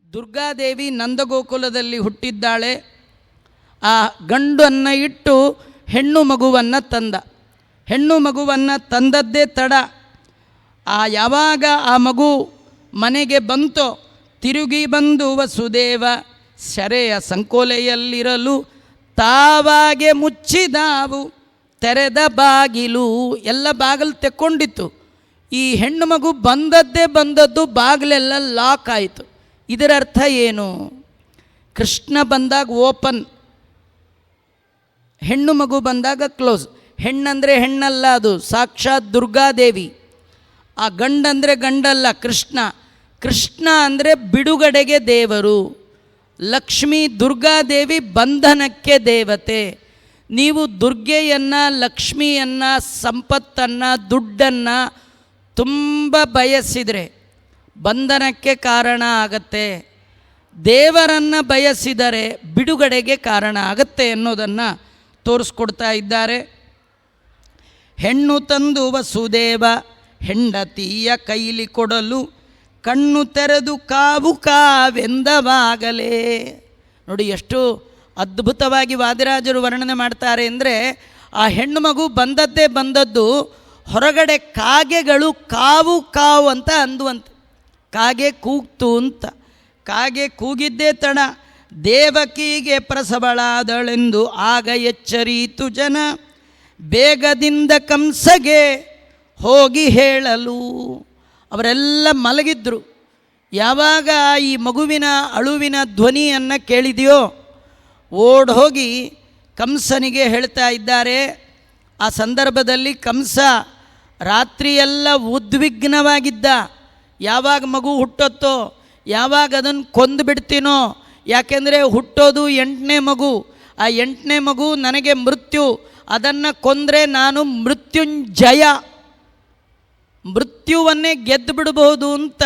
ದುರ್ಗಾದೇವಿ ನಂದಗೋಕುಲದಲ್ಲಿ ಹುಟ್ಟಿದ್ದಾಳೆ. ಆ ಗಂಡನ್ನು ಇಟ್ಟು ಹೆಣ್ಣು ಮಗುವನ್ನು ತಂದ. ಹೆಣ್ಣು ಮಗುವನ್ನು ತಂದದ್ದೇ ತಡ. ಯಾವಾಗ ಆ ಮಗು ಮನೆಗೆ ಬಂತೋ ತಿರುಗಿ ಬಂದು ವಸುದೇವ ಸೆರೆಯ ಸಂಕೋಲೆಯಲ್ಲಿರಲು ತಾವಾಗೆ ಮುಚ್ಚಿದಾವು ತೆರೆದ ಬಾಗಿಲು. ಎಲ್ಲ ಬಾಗಿಲು ತೆಕ್ಕೊಂಡಿತ್ತು. ಈ ಹೆಣ್ಣು ಮಗು ಬಂದದ್ದು ಬಾಗಿಲೆಲ್ಲ ಲಾಕ್ ಆಯಿತು. ಇದರ ಅರ್ಥ ಏನು? ಕೃಷ್ಣ ಬಂದಾಗ ಓಪನ್, ಹೆಣ್ಣು ಮಗು ಬಂದಾಗ ಕ್ಲೋಸ್. ಹೆಣ್ಣಂದರೆ ಹೆಣ್ಣಲ್ಲ, ಅದು ಸಾಕ್ಷಾತ್ ದುರ್ಗಾದೇವಿ. ಆ ಗಂಡಂದರೆ ಗಂಡಲ್ಲ, ಕೃಷ್ಣ. ಕೃಷ್ಣ ಅಂದರೆ ಬಿಡುಗಡೆಗೆ ದೇವರು. ಲಕ್ಷ್ಮೀ ದುರ್ಗಾದೇವಿ ಬಂಧನಕ್ಕೆ ದೇವತೆ. ನೀವು ದುರ್ಗೆಯನ್ನು, ಲಕ್ಷ್ಮಿಯನ್ನು, ಸಂಪತ್ತನ್ನು, ದುಡ್ಡನ್ನು ತುಂಬ ಬಯಸಿದರೆ ಬಂಧನಕ್ಕೆ ಕಾರಣ ಆಗತ್ತೆ. ದೇವರನ್ನು ಬಯಸಿದರೆ ಬಿಡುಗಡೆಗೆ ಕಾರಣ ಆಗತ್ತೆ ಅನ್ನೋದನ್ನು ತೋರಿಸ್ಕೊಡ್ತಾ ಇದ್ದಾರೆ. ಹೆಣ್ಣು ತಂದು ವಸುದೇವ ಹೆಂಡತಿಯ ಕೈಲಿ ಕೊಡಲು ಕಣ್ಣು ತೆರೆದು ಕಾವೆಂದವಾಗಲೇ. ನೋಡಿ ಎಷ್ಟು ಅದ್ಭುತವಾಗಿ ವಾದಿರಾಜರು ವರ್ಣನೆ ಮಾಡ್ತಾರೆ ಅಂದರೆ, ಆ ಹೆಣ್ಣು ಮಗು ಬಂದದ್ದು ಹೊರಗಡೆ ಕಾಗೆಗಳು ಕಾವು ಅಂತ ಅಂದುವಂತೆ. ಕಾಗೆ ಕೂಗ್ತು ಅಂತ. ಕಾಗೆ ಕೂಗಿದ್ದೇ ತಡ. ದೇವಕಿಗೆ ಪ್ರಸವಳಾದಳೆಂದು ಆಗ ಎಚ್ಚರೀತು ಜನ, ಬೇಗದಿಂದ ಕಂಸಗೆ ಹೋಗಿ ಹೇಳಲು. ಅವರೆಲ್ಲ ಮಲಗಿದ್ರು. ಯಾವಾಗ ಈ ಮಗುವಿನ ಅಳುವಿನ ಧ್ವನಿಯನ್ನು ಕೇಳಿದೆಯೋ ಓಡ್ ಹೋಗಿ ಕಂಸನಿಗೆ ಹೇಳ್ತಾ ಇದ್ದಾರೆ. ಆ ಸಂದರ್ಭದಲ್ಲಿ ಕಂಸ ರಾತ್ರಿಯೆಲ್ಲ ಉದ್ವಿಗ್ನವಾಗಿದ್ದ. ಯಾವಾಗ ಮಗು ಹುಟ್ಟುತ್ತೋ, ಯಾವಾಗ ಅದನ್ನು ಕೊಂದು ಬಿಡ್ತೀನೋ, ಯಾಕೆಂದರೆ ಹುಟ್ಟೋದು 8ನೇ ಮಗು. ಆ 8ನೇ ಮಗು ನನಗೆ ಮೃತ್ಯು. ಅದನ್ನು ಕೊಂದರೆ ನಾನು ಮೃತ್ಯುಂಜಯ, ಮೃತ್ಯುವನ್ನೇ ಗೆದ್ದು ಬಿಡಬಹುದು ಅಂತ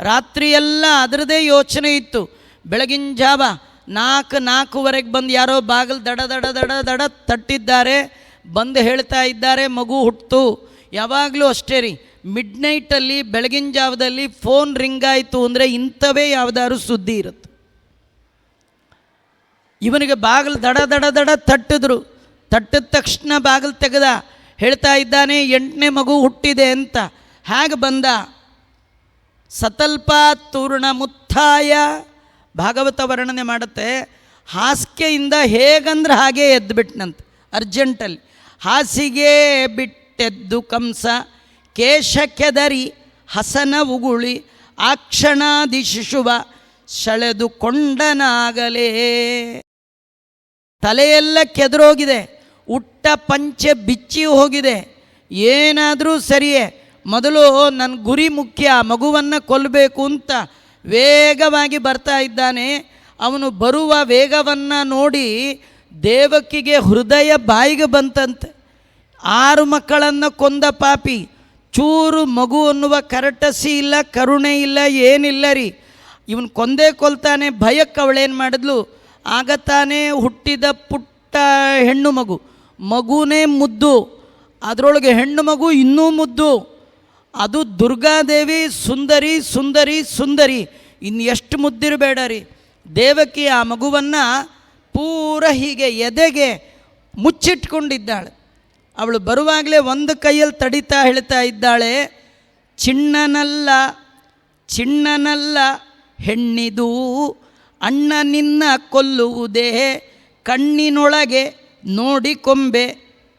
ರಾತ್ರಿಯೆಲ್ಲ ಅದರದೇ ಯೋಚನೆ ಇತ್ತು. ಬೆಳಗಿನ ಜಾವ 4:04ವರೆಗೆ ಬಂದು ಯಾರೋ ಬಾಗಿಲು ದಡ ತಟ್ಟಿದ್ದಾರೆ. ಬಂದು ಹೇಳ್ತಾ ಇದ್ದಾರೆ ಮಗು ಹುಟ್ಟಿತು. ಯಾವಾಗಲೂ ಅಷ್ಟೇ ರೀ, ಮಿಡ್ನೈಟಲ್ಲಿ ಬೆಳಗಿನ ಜಾವದಲ್ಲಿ ಫೋನ್ ರಿಂಗ್ ಆಯಿತು ಅಂದರೆ ಇಂಥವೇ ಯಾವುದಾದ್ರು ಸುದ್ದಿ ಇರುತ್ತೆ. ಇವನಿಗೆ ಬಾಗಿಲು ದಡ ತಟ್ಟಿದ್ರು. ತಟ್ಟಿದ ತಕ್ಷಣ ಬಾಗಿಲು ತೆಗೆದ. ಹೇಳ್ತಾ ಇದ್ದಾನೆ 8ನೇ ಮಗು ಹುಟ್ಟಿದೆ ಅಂತ. ಹೇಗೆ ಬಂದ? ಸತಲ್ಪ ತೂರ್ಣ ಮುತ್ತಾಯ ಭಾಗವತ ವರ್ಣನೆ ಮಾಡುತ್ತೆ. ಹಾಸಿಗೆಯಿಂದ ಹೇಗಂದ್ರೆ ಹಾಗೇ ಎದ್ದುಬಿಟ್ನಂತೆ ಅರ್ಜೆಂಟಲ್ಲಿ. ಹಾಸಿಗೆ ಬಿಟ್ಟೆದ್ದು ಕಂಸ ಕೇಶ ಕೆದರಿ ಹಸನ ಉಗುಳಿ ಆ ಕ್ಷಣಾದಿ ಶಿಶುವ ಸೆಳೆದುಕೊಂಡನಾಗಲೇ. ತಲೆಯೆಲ್ಲ ಕೆದರೋಗಿದೆ, ಉಟ್ಟ ಪಂಚೆ ಬಿಚ್ಚಿ ಹೋಗಿದೆ. ಏನಾದರೂ ಸರಿಯೇ, ಮೊದಲು ನನ್ನ ಗುರಿ ಮುಖ್ಯ, ಮಗುವನ್ನು ಕೊಲ್ಲಬೇಕು ಅಂತ ವೇಗವಾಗಿ ಬರ್ತಾ ಇದ್ದಾನೆ. ಅವನು ಬರುವ ವೇಗವನ್ನು ನೋಡಿ ದೇವಕಿಗೆ ಹೃದಯ ಬಾಯಿಗೆ ಬಂತಂತೆ. 6 ಮಕ್ಕಳನ್ನು ಕೊಂದ ಪಾಪಿ, ಚೂರು ಮಗು ಅನ್ನುವ ಕರಟಸಿ ಇಲ್ಲ, ಕರುಣೆ ಇಲ್ಲ, ಏನಿಲ್ಲ ರೀ. ಇವನು ಕೊಂದೇ ಕೊಲ್ತಾನೆ. ಭಯಕ್ಕೆ ಅವಳೇನು ಮಾಡಿದ್ಲು, ಆಗ ತಾನೇ ಹುಟ್ಟಿದ ಪುಟ್ಟ ಹೆಣ್ಣು ಮಗುನೇ ಮುದ್ದು, ಅದರೊಳಗೆ ಹೆಣ್ಣು ಮಗು ಇನ್ನೂ ಮುದ್ದು. ಅದು ದುರ್ಗಾದೇವಿ ಸುಂದರಿ ಸುಂದರಿ ಸುಂದರಿ, ಇನ್ನು ಎಷ್ಟು ಮುದ್ದಿರಬೇಡ ರೀ. ದೇವಕಿ ಆ ಮಗುವನ್ನು ಪೂರ ಹೀಗೆ ಎದೆಗೆ ಮುಚ್ಚಿಟ್ಕೊಂಡಿದ್ದಾಳೆ. ಅವಳು ಬರುವಾಗಲೇ ಒಂದು ಕೈಯಲ್ಲಿ ತಡಿತಾ ಹೇಳ್ತಾ ಇದ್ದಾಳೆ, ಚಿಣ್ಣನಲ್ಲ ಹೆಣ್ಣಿದು, ಅಣ್ಣ ನಿನ್ನ ಕೊಲ್ಲುವುದೇ, ಕಣ್ಣಿನೊಳಗೆ ನೋಡಿಕೊಂಬೆ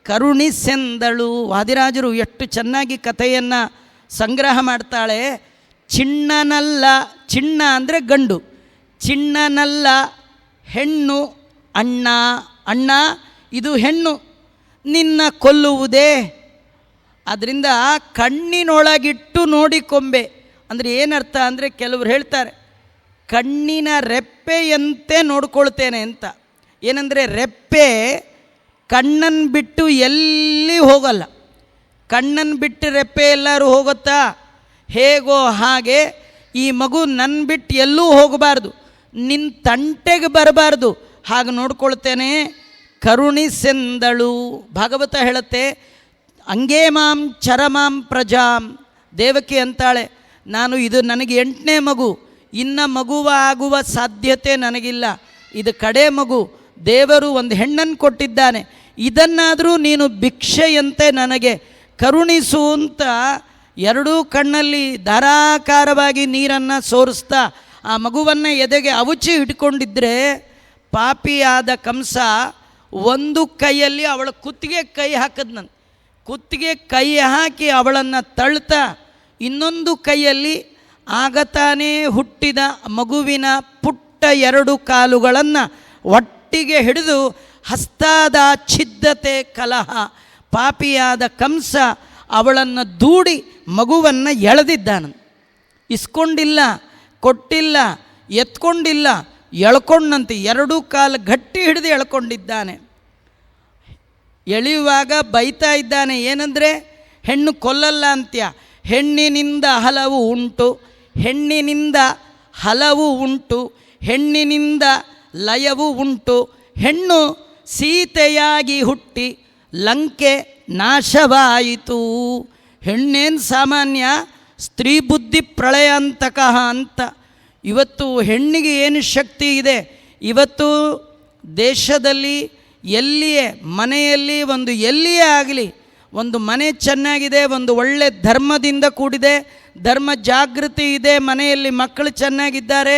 ಕರುಣಿಸೆಂದಳು. ವಾದಿರಾಜರು ಎಷ್ಟು ಚೆನ್ನಾಗಿ ಕಥೆಯನ್ನು ಸಂಗ್ರಹ ಮಾಡ್ತಾಳೆ. ಚಿಣ್ಣನಲ್ಲ, ಚಿಣ್ಣ ಅಂದರೆ ಗಂಡು, ಚಿಣ್ಣನಲ್ಲ ಹೆಣ್ಣು, ಅಣ್ಣ ಇದು ಹೆಣ್ಣು, ನಿನ್ನ ಕೊಲ್ಲುವುದೇ. ಅದರಿಂದ ಕಣ್ಣಿನೊಳಗಿಟ್ಟು ನೋಡಿಕೊಂಬೆ ಅಂದರೆ ಏನರ್ಥ ಅಂದರೆ, ಕೆಲವರು ಹೇಳ್ತಾರೆ ಕಣ್ಣಿನ ರೆಪ್ಪೆಯಂತೆ ನೋಡ್ಕೊಳ್ತೇನೆ ಅಂತ. ಏನಂದರೆ ರೆಪ್ಪೆ ಕಣ್ಣನ್ನು ಬಿಟ್ಟು ಎಲ್ಲಿ ಹೋಗಲ್ಲ. ಕಣ್ಣನ್ನು ಬಿಟ್ಟು ರೆಪ್ಪೆ ಎಲ್ಲರೂ ಹೋಗುತ್ತಾ? ಹೇಗೋ ಹಾಗೆ ಈ ಮಗು ನನ್ನ ಬಿಟ್ಟು ಎಲ್ಲೂ ಹೋಗಬಾರ್ದು, ನಿನ್ನ ತಂಟೆಗೆ ಬರಬಾರ್ದು, ಹಾಗೆ ನೋಡ್ಕೊಳ್ತೇನೆ ಕರುಣಿಸೆಂದಳು. ಭಾಗವತ ಹೇಳುತ್ತೆ, ಅಂಗೇ ಮಾಂ ಚರಮಾಂ ಪ್ರಜಾಂ. ದೇವಕಿ ಅಂತಾಳೆ, ನಾನು ಇದು ನನಗೆ 8ನೇ ಮಗು, ಇನ್ನು ಮಗುವಾಗುವ ಸಾಧ್ಯತೆ ನನಗಿಲ್ಲ, ಇದು ಕಡೆ ಮಗು, ದೇವರು ಒಂದು ಹೆಣ್ಣನ್ನು ಕೊಟ್ಟಿದ್ದಾನೆ, ಇದನ್ನಾದರೂ ನೀನು ಭಿಕ್ಷೆಯಂತೆ ನನಗೆ ಕರುಣಿಸು ಅಂತ ಎರಡೂ ಕಣ್ಣಲ್ಲಿ ಧಾರಾಕಾರವಾಗಿ ನೀರನ್ನು ಸೋರಿಸ್ತಾ ಆ ಮಗುವನ್ನು ಎದೆಗೆ ಅವುಚಿ ಹಿಡ್ಕೊಂಡಿದ್ದರೆ ಪಾಪಿಯಾದ ಕಂಸ ಒಂದು ಕೈಯಲ್ಲಿ ಅವಳ ಕುತ್ತಿಗೆ ಕೈ ಹಾಕಿದ್ನಂತೆ. ಕುತ್ತಿಗೆ ಕೈ ಹಾಕಿ ಅವಳನ್ನು ತಳ್ತಾ ಇನ್ನೊಂದು ಕೈಯಲ್ಲಿ ಆಗತಾನೇ ಹುಟ್ಟಿದ ಮಗುವಿನ ಪುಟ್ಟ 2 ಕಾಲುಗಳನ್ನು ಒಟ್ಟಿಗೆ ಹಿಡಿದು ಹಸ್ತಾದ ಛಿದ್ದತೆ ಕಲಹ, ಪಾಪಿಯಾದ ಕಂಸ ಅವಳನ್ನು ದೂಡಿ ಮಗುವನ್ನು ಎಳೆದಿದ್ದಾನ. ಇಸ್ಕೊಂಡಿಲ್ಲ, ಕೊಟ್ಟಿಲ್ಲ, ಎತ್ಕೊಂಡಿಲ್ಲ, ಎಳ್ಕೊಂಡಂತೆ 2 ಕಾಲು ಗಟ್ಟಿ ಹಿಡಿದು ಎಳ್ಕೊಂಡಿದ್ದಾನೆ. ಎಳೆಯುವಾಗ ಬೈತಾ ಇದ್ದಾನೆ, ಏನಂದರೆ ಹೆಣ್ಣು ಕೊಲ್ಲಲ್ಲ ಅಂತ್ಯ, ಹೆಣ್ಣಿನಿಂದ ಹಲವು ಉಂಟು, ಹೆಣ್ಣಿನಿಂದ ಹಲವು ಉಂಟು, ಹೆಣ್ಣಿನಿಂದ ಲಯವು ಉಂಟು, ಹೆಣ್ಣು ಸೀತೆಯಾಗಿ ಹುಟ್ಟಿ ಲಂಕೆ ನಾಶವಾಯಿತು. ಹೆಣ್ಣೇನು ಸಾಮಾನ್ಯ, ಸ್ತ್ರೀ ಬುದ್ಧಿ ಪ್ರಳಯಾಂತಕಃ ಅಂತ. ಇವತ್ತು ಹೆಣ್ಣಿಗೆ ಏನು ಶಕ್ತಿ ಇದೆ, ಇವತ್ತು ದೇಶದಲ್ಲಿ ಎಲ್ಲಿಯೇ ಮನೆಯಲ್ಲಿ ಎಲ್ಲಿಯೇ ಆಗಲಿ ಒಂದು ಮನೆ ಚೆನ್ನಾಗಿದೆ, ಒಂದು ಒಳ್ಳೆ ಧರ್ಮದಿಂದ ಕೂಡಿದೆ, ಧರ್ಮ ಜಾಗೃತಿ ಇದೆ, ಮನೆಯಲ್ಲಿ ಮಕ್ಕಳು ಚೆನ್ನಾಗಿದ್ದಾರೆ,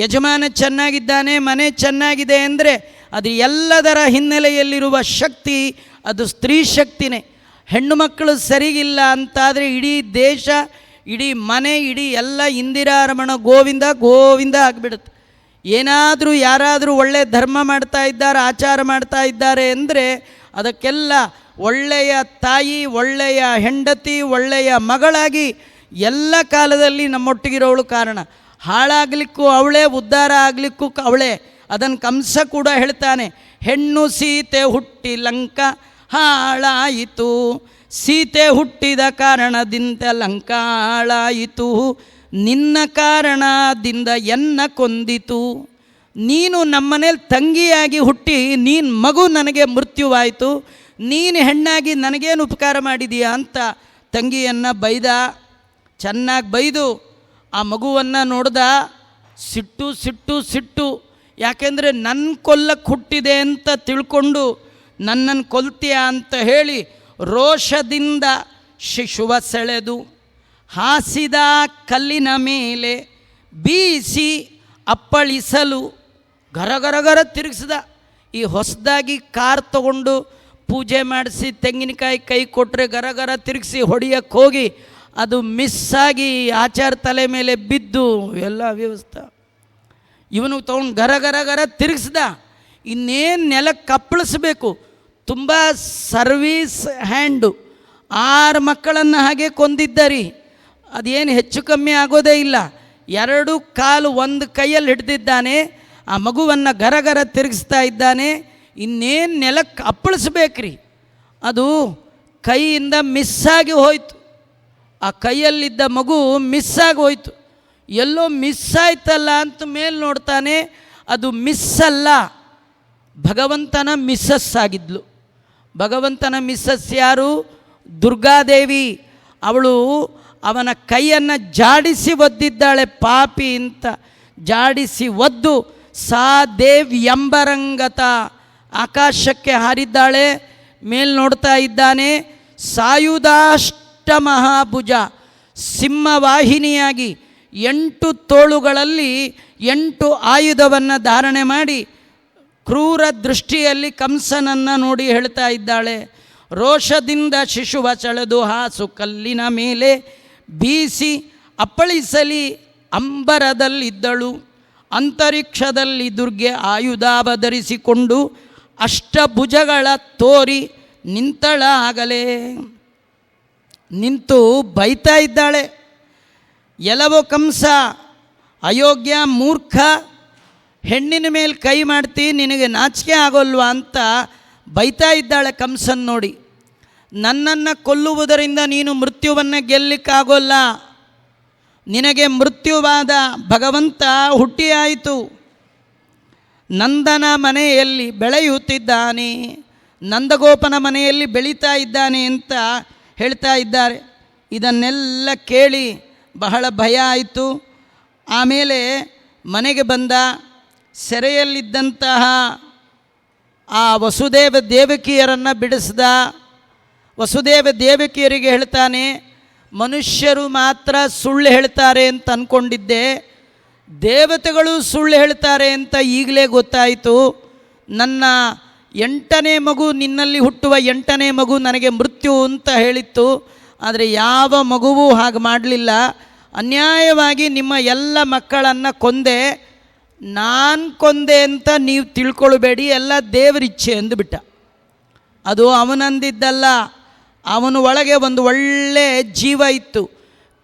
ಯಜಮಾನ ಚೆನ್ನಾಗಿದ್ದಾನೆ, ಮನೆ ಚೆನ್ನಾಗಿದೆ ಅಂದರೆ ಅದು ಎಲ್ಲದರ ಹಿನ್ನೆಲೆಯಲ್ಲಿರುವ ಶಕ್ತಿ ಅದು ಸ್ತ್ರೀ ಶಕ್ತಿನೇ. ಹೆಣ್ಣು ಮಕ್ಕಳು ಸರಿಗಿಲ್ಲ ಅಂತಾದರೆ ಇಡೀ ದೇಶ, ಇಡೀ ಮನೆ, ಇಡೀ ಎಲ್ಲ ಇಂದಿರಾರಮಣ ಗೋವಿಂದ ಗೋವಿಂದ ಆಗಿಬಿಡುತ್ತೆ. ಏನಾದರೂ ಯಾರಾದರೂ ಒಳ್ಳೆ ಧರ್ಮ ಮಾಡ್ತಾ ಇದ್ದಾರೆ, ಆಚಾರ ಮಾಡ್ತಾ ಇದ್ದಾರೆ ಅಂದರೆ ಅದಕ್ಕೆಲ್ಲ ಒಳ್ಳೆಯ ತಾಯಿ, ಒಳ್ಳೆಯ ಹೆಂಡತಿ, ಒಳ್ಳೆಯ ಮಗಳಾಗಿ ಎಲ್ಲ ಕಾಲದಲ್ಲಿ ನಮ್ಮೊಟ್ಟಿಗಿರೋವಳು ಕಾರಣ. ಹಾಳಾಗಲಿಕ್ಕೂ ಅವಳೇ, ಉದ್ಧಾರ ಆಗಲಿಕ್ಕೂ ಅವಳೇ. ಅದನ್ನು ಕಂಸ ಕೂಡ ಹೇಳ್ತಾನೆ, ಹೆಣ್ಣು ಸೀತೆ ಹುಟ್ಟಿ ಲಂಕ ಹಾಳಾಯಿತು, ಸೀತೆ ಹುಟ್ಟಿದ ಕಾರಣದಿಂದ ಲಂಕ ಹಾಳಾಯಿತು, ನಿನ್ನ ಕಾರಣದಿಂದ ಎನ್ನ ಕೊಂದಿತು. ನೀನು ನಮ್ಮನೇಲಿ ತಂಗಿಯಾಗಿ ಹುಟ್ಟಿ ನೀನು ಮಗು ನನಗೆ ಮೃತ್ಯುವಾಯಿತು, ನೀನು ಹೆಣ್ಣಾಗಿ ನನಗೇನು ಉಪಕಾರ ಮಾಡಿದೀಯಾ ಅಂತ ತಂಗಿಯನ್ನು ಬೈದ. ಚೆನ್ನಾಗಿ ಬೈದು ಆ ಮಗುವನ್ನು ನೋಡ್ದ. ಸಿಟ್ಟು ಸಿಟ್ಟು ಸಿಟ್ಟು, ಯಾಕೆಂದರೆ ನನ್ನ ಕೊಲ್ಲಕ್ಕೆ ಹುಟ್ಟಿದೆ ಅಂತ ತಿಳ್ಕೊಂಡು ನನ್ನನ್ನು ಕೊಲ್ತೀಯ ಅಂತ ಹೇಳಿ ರೋಷದಿಂದ ಶಿಶುವ ಸೆಳೆದು ಹಾಸಿದ ಕಲ್ಲಿನ ಮೇಲೆ ಬೀಸಿ ಅಪ್ಪಳಿಸಲು ಗರಗರಗರ ತಿರುಗಿಸಿದ. ಈ ಹೊಸದಾಗಿ ಕಾರ್ ತಗೊಂಡು ಪೂಜೆ ಮಾಡಿಸಿ ತೆಂಗಿನಕಾಯಿ ಕೈ ಕೊಟ್ಟರೆ ಗರಗರ ತಿರುಗಿಸಿ ಹೊಡೆಯಕ್ಕೆ ಹೋಗಿ ಅದು ಮಿಸ್ಸಾಗಿ ಆಚಾರ ತಲೆ ಮೇಲೆ ಬಿದ್ದು ಎಲ್ಲ ವ್ಯವಸ್ಥೆ. ಇವನು ತೊಗೊಂಡು ಗರಗರಗರ ತಿರುಗಿಸ್ದ. ಇನ್ನೇನು ನೆಲಕ್ಕೆ ಕಪ್ಪಳಿಸ್ಬೇಕು. ತುಂಬ ಸರ್ವೀಸ್ ಹ್ಯಾಂಡು. 6 ಮಕ್ಕಳನ್ನು ಹಾಗೆ ಕೊಂದಿದ್ದರಿ. ಅದೇನು ಹೆಚ್ಚು ಕಮ್ಮಿ ಆಗೋದೇ ಇಲ್ಲ. 2 ಕಾಲು ಒಂದು ಕೈಯಲ್ಲಿ ಹಿಡ್ದಿದ್ದಾನೆ, ಆ ಮಗುವನ್ನು ಗರಗರ ತಿರುಗಿಸ್ತಾ ಇದ್ದಾನೆ. ಇನ್ನೇನು ನೆಲಕ್ಕೆ ಅಪ್ಪಳಿಸ್ಬೇಕ್ರಿ. ಅದು ಕೈಯಿಂದ ಮಿಸ್ಸಾಗಿ ಹೋಯಿತು. ಆ ಕೈಯಲ್ಲಿದ್ದ ಮಗು ಮಿಸ್ಸಾಗಿ ಹೋಯಿತು. ಎಲ್ಲೋ ಮಿಸ್ಸಾಯ್ತಲ್ಲ ಅಂತ ಮೇಲೆ ನೋಡ್ತಾನೆ, ಅದು ಮಿಸ್ಸಲ್ಲ, ಭಗವಂತನ ಮಿಸ್ಸಸ್ ಆಗಿದ್ಲು. ಭಗವಂತನ ಮಿಸ್ಸಸ್ ಯಾರು? ದುರ್ಗಾದೇವಿ. ಅವಳು ಅವನ ಕೈಯನ್ನು ಜಾಡಿಸಿ ಒದ್ದಿದ್ದಾಳೆ, ಪಾಪಿ ಅಂತ ಜಾಡಿಸಿ ಒದ್ದು ಸಾ ದೇವ್ ಎಂಬರಂಗತ ಆಕಾಶಕ್ಕೆ ಹಾರಿದ್ದಾಳೆ. ಮೇಲ್ ನೋಡ್ತಾ ಇದ್ದಾನೆ, ಸಾಯುಧಾಷ್ಟ ಮಹಾಭುಜ, ಸಿಂಹವಾಹಿನಿಯಾಗಿ 8 ತೋಳುಗಳಲ್ಲಿ 8 ಆಯುಧವನ್ನು ಧಾರಣೆ ಮಾಡಿ ಕ್ರೂರ ದೃಷ್ಟಿಯಲ್ಲಿ ಕಂಸನನ್ನು ನೋಡಿ ಹೇಳ್ತಾ ಇದ್ದಾಳೆ, ರೋಷದಿಂದ ಶಿಶುವ ಸೆಳೆದು ಹಾಸು ಕಲ್ಲಿನ ಮೇಲೆ ಬೀಸಿ ಅಪ್ಪಳಿಸಲಿ ಅಂಬರದಲ್ಲಿದ್ದಳು, ಅಂತರಿಕ್ಷದಲ್ಲಿ ದುರ್ಗೆ ಆಯುಧಾವಧರಿಸಿಕೊಂಡು ಅಷ್ಟಭುಜಗಳ ತೋರಿ ನಿಂತಳ. ಆಗಲೇ ನಿಂತು ಬೈತಾ ಇದ್ದಾಳೆ, ಎಲವೋ ಕಂಸ, ಅಯೋಗ್ಯ, ಮೂರ್ಖ, ಹೆಣ್ಣಿನ ಮೇಲೆ ಕೈ ಮಾಡ್ತಿ, ನಿನಗೆ ನಾಚಿಕೆ ಆಗೋಲ್ವಾ ಅಂತ ಬೈತಾ ಇದ್ದಾಳೆ ಕಂಸನ್ ನೋಡಿ. ನನ್ನನ್ನು ಕೊಲ್ಲುವುದರಿಂದ ನೀನು ಮೃತ್ಯುವನ್ನು ಗೆಲ್ಲಲಿಕ್ಕಾಗೋಲ್ಲ, ನಿನಗೆ ಮೃತ್ಯುವಾದ ಭಗವಂತ ಹುಟ್ಟಿಯಾಯಿತು, ನಂದನ ಮನೆಯಲ್ಲಿ ಬೆಳೆಯುತ್ತಿದ್ದಾನೆ, ನಂದಗೋಪನ ಮನೆಯಲ್ಲಿ ಬೆಳೀತಾ ಇದ್ದಾನೆ ಅಂತ ಹೇಳ್ತಾ ಇದ್ದಾರೆ. ಇದನ್ನೆಲ್ಲ ಕೇಳಿ ಬಹಳ ಭಯ ಆಯಿತು. ಆಮೇಲೆ ಮನೆಗೆ ಬಂದ. ಸೆರೆಯಲ್ಲಿದ್ದಂತಹ ಆ ವಸುದೇವ ದೇವಕಿಯರನ್ನು ಬಿಡಿಸ್ದ. ವಸುದೇವ ದೇವಕಿಯರಿಗೆ ಹೇಳ್ತಾನೆ, ಮನುಷ್ಯರು ಮಾತ್ರ ಸುಳ್ಳು ಹೇಳ್ತಾರೆ ಅಂತ ಅಂದ್ಕೊಂಡಿದ್ದೆ, ದೇವತೆಗಳು ಸುಳ್ಳು ಹೇಳ್ತಾರೆ ಅಂತ ಈಗಲೇ ಗೊತ್ತಾಯಿತು. ನನ್ನ 8ನೇ ಮಗು, ನಿನ್ನಲ್ಲಿ ಹುಟ್ಟುವ 8ನೇ ಮಗು ನನಗೆ ಮೃತ್ಯು ಅಂತ ಹೇಳಿತ್ತು. ಆದರೆ ಯಾವ ಮಗುವೂ ಹಾಗೆ ಮಾಡಲಿಲ್ಲ. ಅನ್ಯಾಯವಾಗಿ ನಿಮ್ಮ ಎಲ್ಲ ಮಕ್ಕಳನ್ನು ಕೊಂದೆ, ನಾನು ಕೊಂದೆ ಅಂತ ನೀವು ತಿಳ್ಕೊಳ್ಬೇಡಿ, ಎಲ್ಲ ದೇವರಿಚ್ಛೆ ಅಂದುಬಿಟ್ಟ. ಅದು ಅವನಂದಿದ್ದಲ್ಲ, ಅವನ ಒಳಗೆ ಒಂದು ಒಳ್ಳೆ ಜೀವ ಇತ್ತು.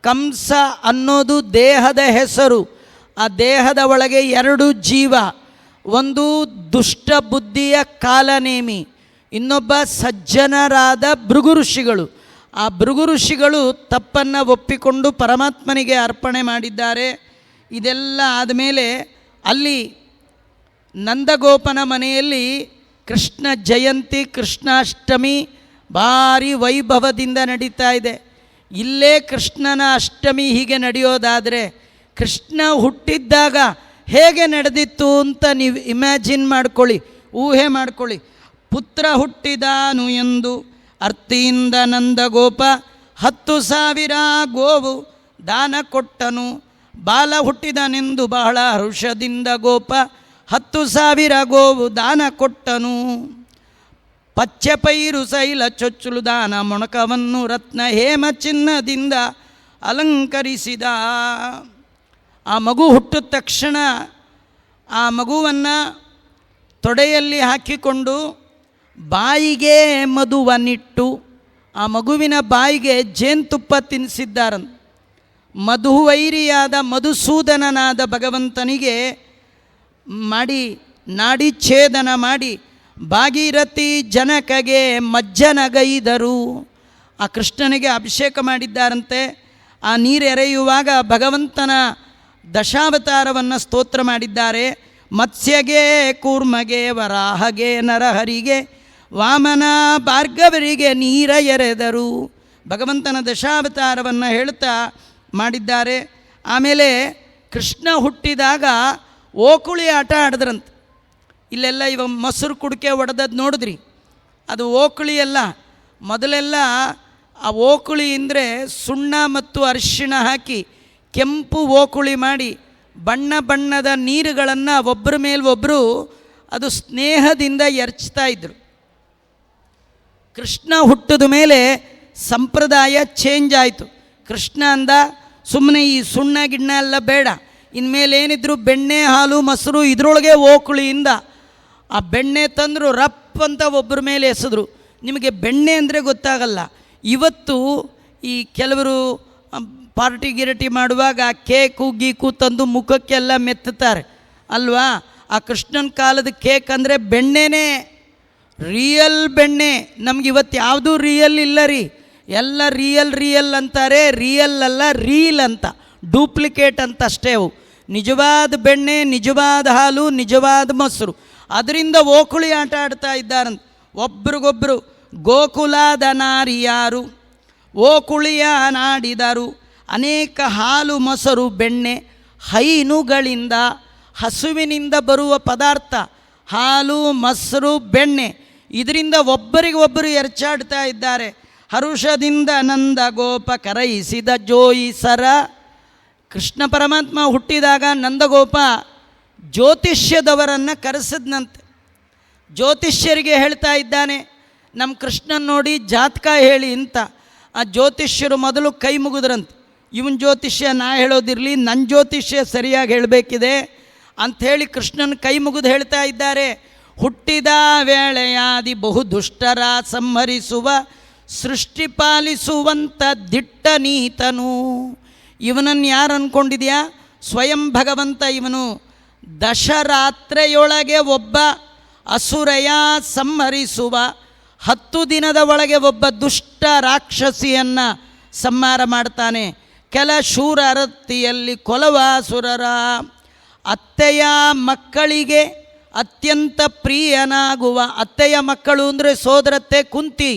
ಕಂಸ ಅನ್ನೋದು ದೇಹದ ಹೆಸರು. ಆ ದೇಹದ ಒಳಗೆ 2 ಜೀವ, ಒಂದು ದುಷ್ಟ ಬುದ್ಧಿಯ ಕಾಲನೇಮಿ, ಇನ್ನೊಬ್ಬ ಸಜ್ಜನರಾದ ಭೃಗು ಋಷಿಗಳು. ಆ ಭೃಗು ಋಷಿಗಳು ತಪ್ಪನ್ನು ಒಪ್ಪಿಕೊಂಡು ಪರಮಾತ್ಮನಿಗೆ ಅರ್ಪಣೆ ಮಾಡಿದ್ದಾರೆ. ಇದೆಲ್ಲ ಆದಮೇಲೆ ಅಲ್ಲಿ ನಂದಗೋಪನ ಮನೆಯಲ್ಲಿ ಕೃಷ್ಣ ಜಯಂತಿ, ಕೃಷ್ಣಾಷ್ಟಮಿ ಭಾರಿ ವೈಭವದಿಂದ ನಡೀತಾ ಇದೆ. ಇಲ್ಲೇ ಕೃಷ್ಣನ ಅಷ್ಟಮಿ ಹೀಗೆ ನಡೆಯೋದಾದರೆ ಕೃಷ್ಣ ಹುಟ್ಟಿದ್ದಾಗ ಹೇಗೆ ನಡೆದಿತ್ತು ಅಂತ ನೀವು ಇಮ್ಯಾಜಿನ್ ಮಾಡ್ಕೊಳ್ಳಿ, ಊಹೆ ಮಾಡ್ಕೊಳ್ಳಿ. ಪುತ್ರ ಹುಟ್ಟಿದಾನು ಎಂದು ಅರ್ತಿಯಿಂದ ನಂದಗೋಪ 10,000 ಗೋವು ದಾನ ಕೊಟ್ಟನು. ಬಾಲ ಹುಟ್ಟಿದನೆಂದು ಬಹಳ ಹರುಷದಿಂದ ಗೋಪ 10,000 ಗೋವು ದಾನ ಕೊಟ್ಟನು. ಪಚ್ಚೆ ಪೈರು ಶೈಲ ಚೊಚ್ಚಲು ದಾನ ಮೊಣಕವನ್ನು ರತ್ನ ಹೇಮ ಚಿನ್ನದಿಂದ ಅಲಂಕರಿಸಿದ. ಆ ಮಗು ಹುಟ್ಟಿದ ತಕ್ಷಣ ಆ ಮಗುವನ್ನು ತೊಡೆಯಲ್ಲಿ ಹಾಕಿಕೊಂಡು ಬಾಯಿಗೆ ಮಧುವನ್ನಿಟ್ಟು ಆ ಮಗುವಿನ ಬಾಯಿಗೆ ಜೇನುತುಪ್ಪ ತಿನ್ನಿಸಿದ್ದಾರಂತೆ. ಮಧುವೈರಿಯಾದ ಮಧುಸೂದನನಾದ ಭಗವಂತನಿಗೆ ಮಾಡಿ ನಾಡಿ ಛೇದನ ಮಾಡಿ ಭಾಗೀರಥಿ ಜನಕಗೆ ಮಜ್ಜನಗೈದರು. ಆ ಕೃಷ್ಣನಿಗೆ ಅಭಿಷೇಕ ಮಾಡಿದ್ದಾರಂತೆ. ಆ ನೀರು ಎರೆಯುವಾಗ ಭಗವಂತನ ದಶಾವತಾರವನ್ನು ಸ್ತೋತ್ರ ಮಾಡಿದ್ದಾರೆ. ಮತ್ಸ್ಯಗೆ, ಕೂರ್ಮಗೆ, ವರಾಹಗೆ, ನರಹರಿಗೆ, ವಾಮನ, ಭಾರ್ಗವರಿಗೆ ನೀರ ಎರೆದರು. ಭಗವಂತನ ದಶಾವತಾರವನ್ನು ಹೇಳ್ತಾ ಮಾಡಿದ್ದಾರೆ. ಆಮೇಲೆ ಕೃಷ್ಣ ಹುಟ್ಟಿದಾಗ ಓಕುಳಿ ಆಟ ಆಡಿದ್ರಂತೆ. ಇಲ್ಲೆಲ್ಲ ಇವಾಗ ಮೊಸರು ಕುಡಿಕೆ ಒಡೆದದ್ದು ನೋಡಿದ್ರಿ, ಅದು ಓಕುಳಿ ಅಲ್ಲ. ಮೊದಲೆಲ್ಲ ಆ ಓಕುಳಿ ಅಂದರೆ ಸುಣ್ಣ ಮತ್ತು ಅರಿಶಿಣ ಹಾಕಿ ಕೆಂಪು ಓಕುಳಿ ಮಾಡಿ ಬಣ್ಣ ಬಣ್ಣದ ನೀರುಗಳನ್ನು ಒಬ್ಬರ ಮೇಲೆ ಒಬ್ಬರು ಅದು ಸ್ನೇಹದಿಂದ ಎರಚ್ತಾ ಇದ್ದರು. ಕೃಷ್ಣ ಹುಟ್ಟಿದ ಮೇಲೆ ಸಂಪ್ರದಾಯ ಚೇಂಜ್ ಆಯಿತು. ಕೃಷ್ಣ ಅಂದ, ಸುಮ್ಮನೆ ಈ ಸುಣ್ಣ ಗಿಣ್ಣ ಎಲ್ಲ ಬೇಡ, ಇನ್ಮೇಲೆ ಏನಿದ್ರು ಬೆಣ್ಣೆ, ಹಾಲು, ಮೊಸರು ಇದರೊಳಗೆ ಓಕುಳಿಯಿಂದ ಆ ಬೆಣ್ಣೆ ತಂದರು. ರಪ್ ಅಂತ ಒಬ್ಬರ ಮೇಲೆ ಎಸೆದ್ರು. ನಿಮಗೆ ಬೆಣ್ಣೆ ಅಂದರೆ ಗೊತ್ತಾಗಲ್ಲ. ಇವತ್ತು ಈ ಕೆಲವರು ಪಾರ್ಟಿ ಗಿರಟಿ ಮಾಡುವಾಗ ಕೇಕು ಗೀಕು ತಂದು ಮುಖಕ್ಕೆಲ್ಲ ಮೆತ್ತುತ್ತಾರೆ ಅಲ್ವಾ. ಆ ಕೃಷ್ಣನ ಕಾಲದ ಕೇಕ್ ಅಂದರೆ ಬೆಣ್ಣೆನೇ, ರಿಯಲ್ ಬೆಣ್ಣೆ. ನಮ್ಗೆ ಇವತ್ತು ಯಾವುದೂ ರಿಯಲ್ ಇಲ್ಲ ರೀ, ಎಲ್ಲ ರಿಯಲ್ ಅಂತಾರೆ. ರಿಯಲ್ ಅಲ್ಲ, ರೀಲ್ ಅಂತ, ಡೂಪ್ಲಿಕೇಟ್ ಅಂತ ಅಷ್ಟೇ. ಅವು ನಿಜವಾದ ಬೆಣ್ಣೆ, ನಿಜವಾದ ಹಾಲು, ನಿಜವಾದ ಮೊಸರು, ಅದರಿಂದ ಓಕುಳಿ ಆಟ ಆಡ್ತಾ ಇದ್ದಾರಂತ ಒಬ್ರಿಗೊಬ್ಬರು. ಗೋಕುಲದ ನಾರಿಯಾರು ಓಕುಳಿಯ ನಾಡಿದರು, ಅನೇಕ ಹಾಲು, ಮೊಸರು, ಬೆಣ್ಣೆ, ಹೈನುಗಳಿಂದ, ಹಸುವಿನಿಂದ ಬರುವ ಪದಾರ್ಥ ಹಾಲು, ಮೊಸರು, ಬೆಣ್ಣೆ, ಇದರಿಂದ ಒಬ್ಬರಿಗೊಬ್ಬರು ಎರಚಾಡ್ತಾ ಇದ್ದಾರೆ. ಹರುಷದಿಂದ ನಂದ ಗೋಪ ಕರಯಿಸಿದ ಜೋಯಿಸರ. ಕೃಷ್ಣ ಪರಮಾತ್ಮ ಹುಟ್ಟಿದಾಗ ನಂದಗೋಪ ಜ್ಯೋತಿಷ್ಯದವರನ್ನು ಕರೆಸಿದ್ನಂತೆ. ಜ್ಯೋತಿಷ್ಯರಿಗೆ ಹೇಳ್ತಾ ಇದ್ದಾನೆ, ನಮ್ಮ ಕೃಷ್ಣನ ನೋಡಿ ಜಾತಕ ಹೇಳಿ ಅಂತ. ಆ ಜ್ಯೋತಿಷ್ಯರು ಮೊದಲು ಕೈ ಮುಗಿದ್ರಂತೆ. ಇವನ ಜ್ಯೋತಿಷ್ಯ ನಾ ಹೇಳೋದಿರಲಿ, ನನ್ನ ಜ್ಯೋತಿಷ್ಯ ಸರಿಯಾಗಿ ಹೇಳಬೇಕಿದೆ ಅಂಥೇಳಿ ಕೃಷ್ಣನ ಕೈ ಮುಗಿದು ಹೇಳ್ತಾ ಇದ್ದಾರೆ. ಹುಟ್ಟಿದ ವೇಳೆಯಾದಿ ಬಹು ದುಷ್ಟರ ಸಂಹರಿಸುವ ಸೃಷ್ಟಿ ಪಾಲಿಸುವಂಥ ದಿಟ್ಟ ನೀತನು. ಇವನನ್ನು ಯಾರು ಅಂದ್ಕೊಂಡಿದ್ಯಾ? ಸ್ವಯಂ ಭಗವಂತ ಇವನು. ದಶರಾತ್ರೆಯೊಳಗೆ ಒಬ್ಬ ಅಸುರೆಯ ಸಂಹರಿಸುವ, 10 ದಿನದ ಒಳಗೆ ಒಬ್ಬ ದುಷ್ಟ ರಾಕ್ಷಸಿಯನ್ನು ಸಂಹಾರ ಮಾಡ್ತಾನೆ. ಕೆಲ ಶೂರ ಅರತಿಯಲ್ಲಿ ಕೊಲವಾಸುರರ. ಅತ್ತೆಯ ಮಕ್ಕಳಿಗೆ ಅತ್ಯಂತ ಪ್ರಿಯನಾಗುವ, ಅತ್ತೆಯ ಮಕ್ಕಳು ಅಂದರೆ ಸೋದರತ್ತೆ ಕುಂತಿ,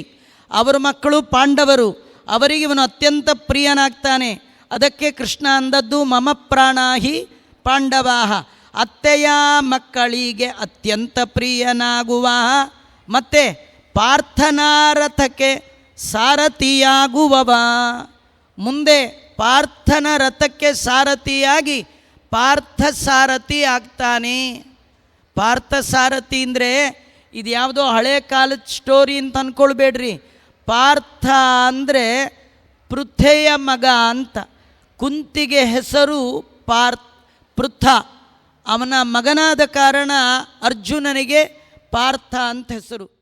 ಅವರ ಮಕ್ಕಳು ಪಾಂಡವರು, ಅವರಿಗೆ ಇವನು ಅತ್ಯಂತ ಪ್ರಿಯನಾಗ್ತಾನೆ. ಅದಕ್ಕೆ ಕೃಷ್ಣ ಅಂದದ್ದು ಮಮ ಪ್ರಾಣಾಹಿ ಪಾಂಡವಾಹ, ಅತ್ತೆಯ ಮಕ್ಕಳಿಗೆ ಅತ್ಯಂತ ಪ್ರಿಯನಾಗುವ, ಮತ್ತು ಪಾರ್ಥನಾರಥಕ್ಕೆ ಸಾರಥಿಯಾಗುವವ. ಮುಂದೆ ಪಾರ್ಥನ ರಥಕ್ಕೆ ಸಾರಥಿಯಾಗಿ ಪಾರ್ಥಸಾರಥಿ ಆಗ್ತಾನೆ. ಪಾರ್ಥಸಾರಥಿ ಅಂದರೆ ಇದು ಯಾವುದೋ ಹಳೆ ಕಾಲದ ಸ್ಟೋರಿ ಅಂತ ಅಂದ್ಕೊಳ್ಬೇಡ್ರಿ. ಪಾರ್ಥ ಅಂದರೆ ಪೃಥೆಯ ಮಗ ಅಂತ. ಕುಂತಿಗೆ ಹೆಸರು ಪೃಥ. ಅವನ ಮಗನಾದ ಕಾರಣ ಅರ್ಜುನನಿಗೆ ಪಾರ್ಥ ಅಂತ ಹೆಸರು.